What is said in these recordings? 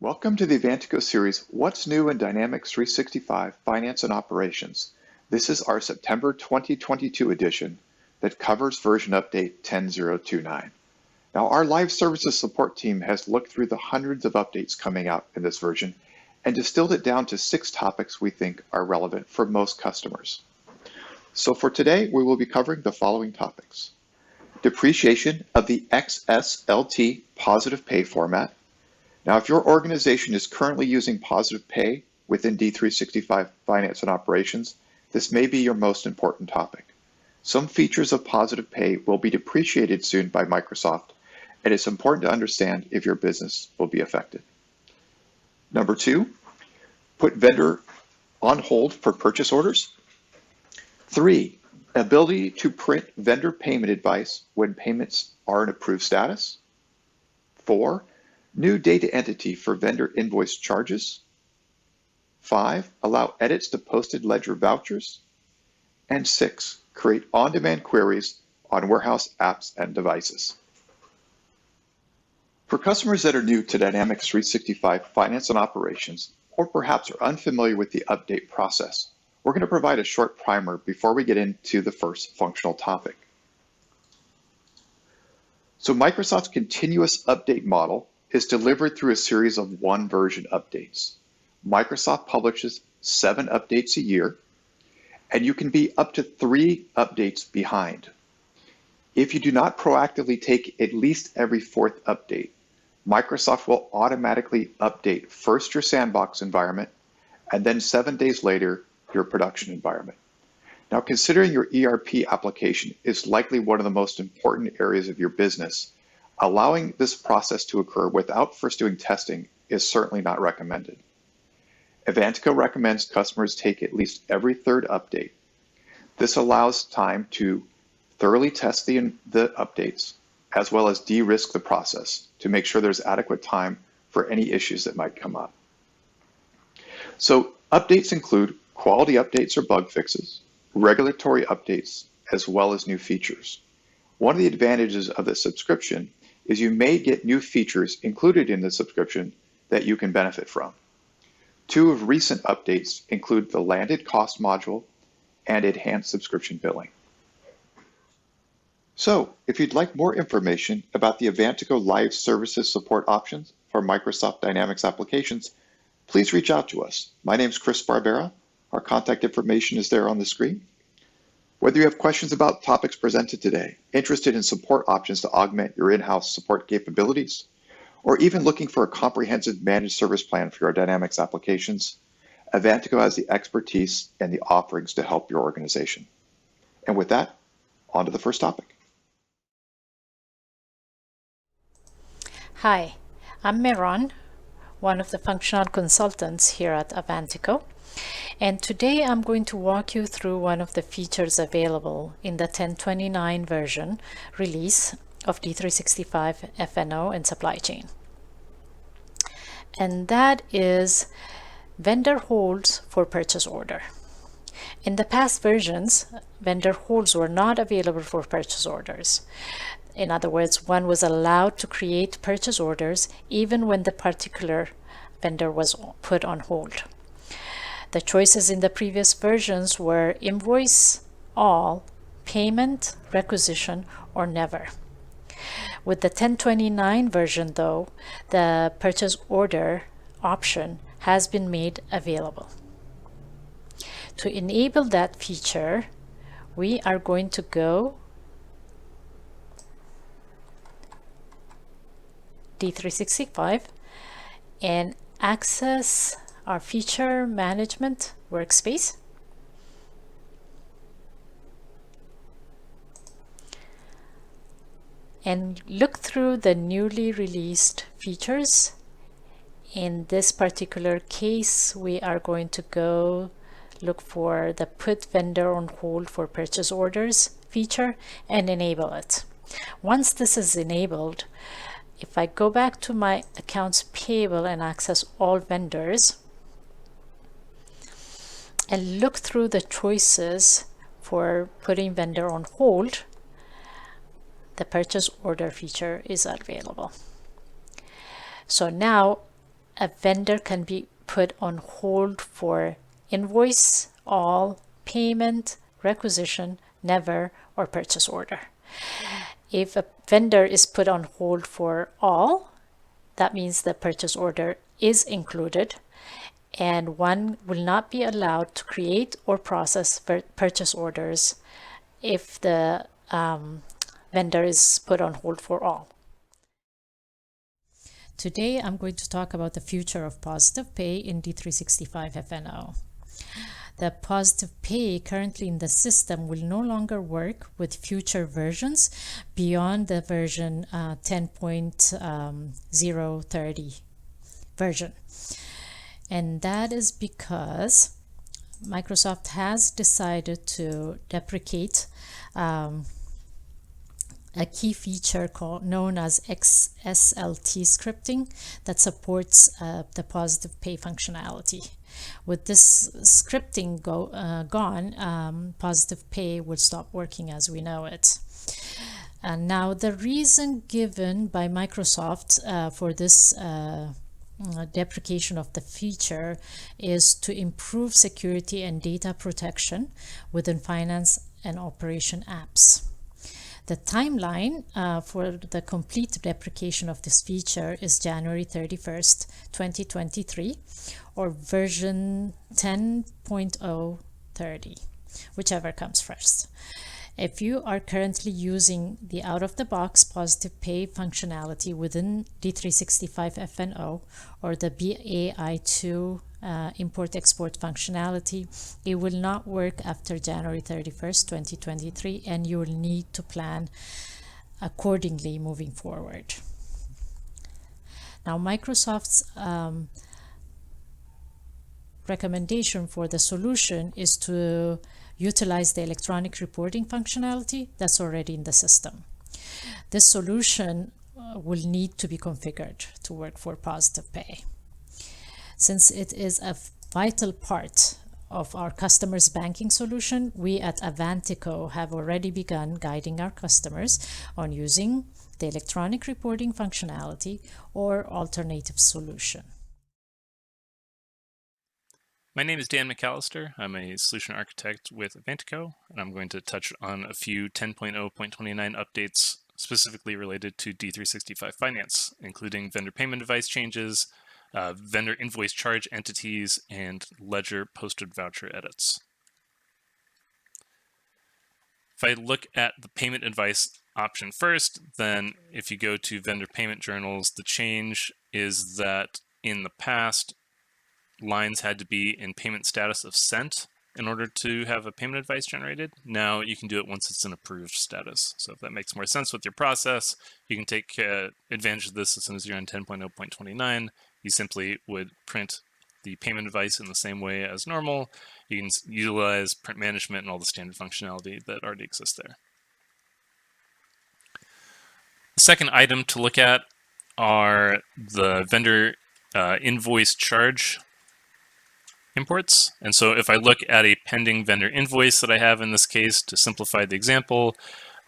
Welcome to the Avantiico series, What's New in Dynamics 365 Finance and Operations. This is our September 2022 edition that covers version update 10.029. Now, our live services support team has looked through the hundreds of updates coming out in this version and distilled it down to 6 topics we think are relevant for most customers. So for today, we will be covering the following topics: depreciation of the XSLT Positive Pay format. Now, if your organization is currently using Positive Pay within D365 Finance and Operations, this may be your most important topic. Some features of Positive Pay will be depreciated soon by Microsoft, and it's important to understand if your business will be affected. Number 2, put vendor on hold for purchase orders. 3, ability to print vendor payment advice when payments are in approved status. 4, new data entity for vendor invoice charges. 5, allow edits to posted ledger vouchers. And 6, create on-demand queries on warehouse apps and devices. For customers that are new to Dynamics 365 Finance and Operations, or perhaps are unfamiliar with the update process, we're going to provide a short primer before we get into the first functional topic. So Microsoft's continuous update model is delivered through a series of OneVersion updates. Microsoft publishes 7 updates a year, and you can be up to 3 updates behind. If you do not proactively take at least every 4th update, Microsoft will automatically update first your sandbox environment, and then 7 days later, your production environment. Now, considering your ERP application is likely one of the most important areas of your business, allowing this process to occur without first doing testing is certainly not recommended. Avantiico recommends customers take at least every 3rd update. This allows time to thoroughly test the updates, as well as de-risk the process to make sure there's adequate time for any issues that might come up. So updates include quality updates or bug fixes, regulatory updates, as well as new features. One of the advantages of the subscription is you may get new features included in the subscription that you can benefit from. 2 of recent updates include the landed cost module and enhanced subscription billing. So, if you'd like more information about the Avantiico LiveServices support options for Microsoft Dynamics applications, please reach out to us. My name is Chris Barbera. Our contact information is there on the screen. Whether you have questions about topics presented today, interested in support options to augment your in-house support capabilities, or even looking for a comprehensive managed service plan for your Dynamics applications, Avantiico has the expertise and the offerings to help your organization. And with that, on to the first topic. Hi, I'm Meron, one of the functional consultants here at Avantiico. And today I'm going to walk you through one of the features available in the 10.29 version release of D365 F&O and supply chain. And that is vendor holds for purchase order. In the past versions, vendor holds were not available for purchase orders. In other words, one was allowed to create purchase orders even when the particular vendor was put on hold. The choices in the previous versions were invoice, all, payment, requisition, or never. With the 10.29 version though, the purchase order option has been made available. To enable that feature, we are going to go D365 and access our feature management workspace. And look through the newly released features. In this particular case, we are going to go look for the put vendor on hold for purchase orders feature and enable it. Once this is enabled, if I go back to my accounts payable and access all vendors and look through the choices for putting vendor on hold, the purchase order feature is available. So now a vendor can be put on hold for invoice, all, payment, requisition, never, or purchase order. If a vendor is put on hold for all, that means the purchase order is included, and one will not be allowed to create or process purchase orders if the vendor is put on hold for all. Today, I'm going to talk about the future of Positive Pay in D365 FNO. The Positive Pay currently in the system will no longer work with future versions beyond the version 10.030 version. And that is because Microsoft has decided to deprecate a key feature known as XSLT scripting that supports the Positive Pay functionality. With this scripting gone, Positive Pay will stop working as we know it. And now the reason given by Microsoft for this deprecation of the feature is to improve security and data protection within finance and operation apps. The timeline for the complete deprecation of this feature is January 31st, 2023, or version 10.030, whichever comes first. If you are currently using the out-of-the-box Positive Pay functionality within D365 FNO or the BAI2 import-export functionality, it will not work after January 31st, 2023, and you will need to plan accordingly moving forward. Now, Microsoft's recommendation for the solution is to utilize the electronic reporting functionality that's already in the system. This solution will need to be configured to work for Positive Pay. Since it is a vital part of our customers' banking solution, we at Avantiico have already begun guiding our customers on using the electronic reporting functionality or alternative solution. My name is Dan McAllister. I'm a solution architect with Avantiico, and I'm going to touch on a few 10.0.29 updates specifically related to D365 Finance, including vendor payment device changes, vendor invoice charge entities, and ledger posted voucher edits. If I look at the payment advice option first, then if you go to vendor payment journals, the change is that in the past, lines had to be in payment status of sent in order to have a payment advice generated. Now you can do it once it's in approved status. So if that makes more sense with your process, you can take advantage of this as soon as you're on 10.0.29. You simply would print the payment advice in the same way as normal. You can utilize print management and all the standard functionality that already exists there. The second item to look at are the vendor invoice charge imports. And so if I look at a pending vendor invoice that I have in this case, to simplify the example,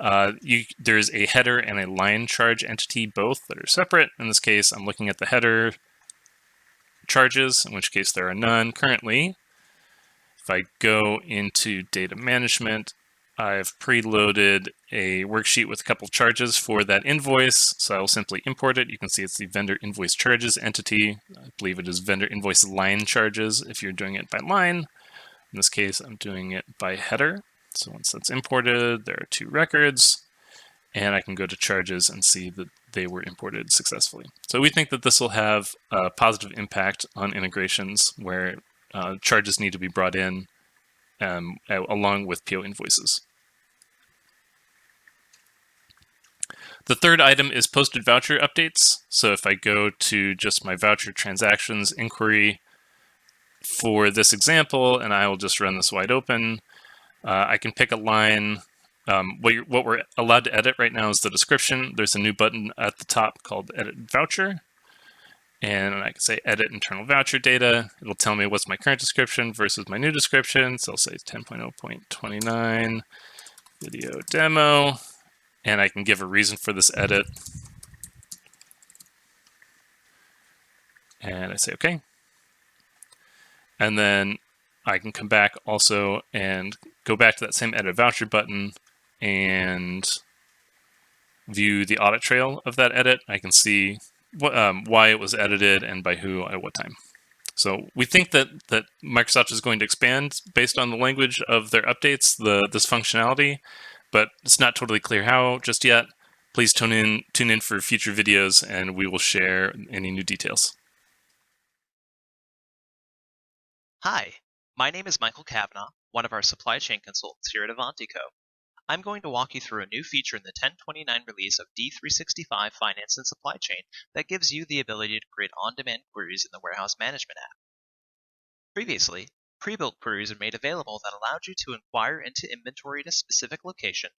there's a header and a line charge entity, both that are separate. In this case, I'm looking at the header charges, in which case there are none currently. If I go into data management, I've preloaded a worksheet with a couple of charges for that invoice, so I'll simply import it. You can see it's the vendor invoice charges entity. I believe it is vendor invoice line charges if you're doing it by line. In this case, I'm doing it by header. So once that's imported, there are two records, and I can go to charges and see that they were imported successfully. So we think that this will have a positive impact on integrations where charges need to be brought in along with PO invoices. The third item is posted voucher updates. So if I go to just my voucher transactions inquiry for this example, and I will just run this wide open, I can pick a line. What we're allowed to edit right now is the description. There's a new button at the top called Edit Voucher. And I can say Edit Internal Voucher Data. It'll tell me what's my current description versus my new description. So I'll say 10.0.29 video demo. And I can give a reason for this edit. And I say OK. And then I can come back also and go back to that same edit voucher button and view the audit trail of that edit. I can see what, why it was edited and by who at what time. So we think that Microsoft is going to expand based on the language of their updates, this functionality, but it's not totally clear how just yet. Please tune in for future videos, and we will share any new details. Hi, my name is Michael Kavanaugh, one of our supply chain consultants here at Avantiico. I'm going to walk you through a new feature in the 1029 release of D365 Finance and Supply Chain that gives you the ability to create on-demand queries in the Warehouse Management app. Previously, pre-built queries are made available that allowed you to inquire into inventory at a specific location,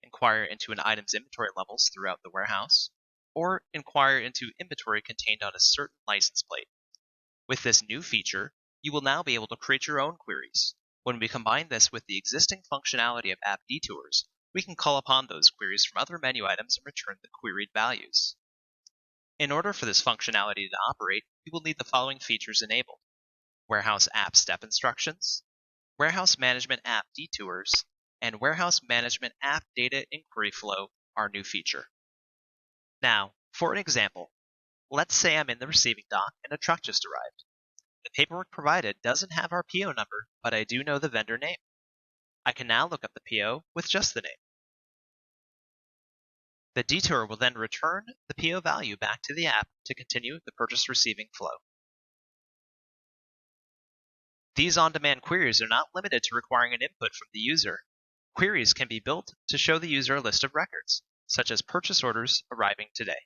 inquire into an item's inventory levels throughout the warehouse, or inquire into inventory contained on a certain license plate. With this new feature, you will now be able to create your own queries. When we combine this with the existing functionality of app detours, we can call upon those queries from other menu items and return the queried values. In order for this functionality to operate, you will need the following features enabled: Warehouse App Step Instructions, Warehouse Management App Detours, and Warehouse Management App Data Inquiry Flow, our new feature. Now, for an example, let's say I'm in the receiving dock and a truck just arrived. The paperwork provided doesn't have our PO number, but I do know the vendor name. I can now look up the PO with just the name. The detour will then return the PO value back to the app to continue the purchase receiving flow. These on-demand queries are not limited to requiring an input from the user. Queries can be built to show the user a list of records, such as purchase orders arriving today.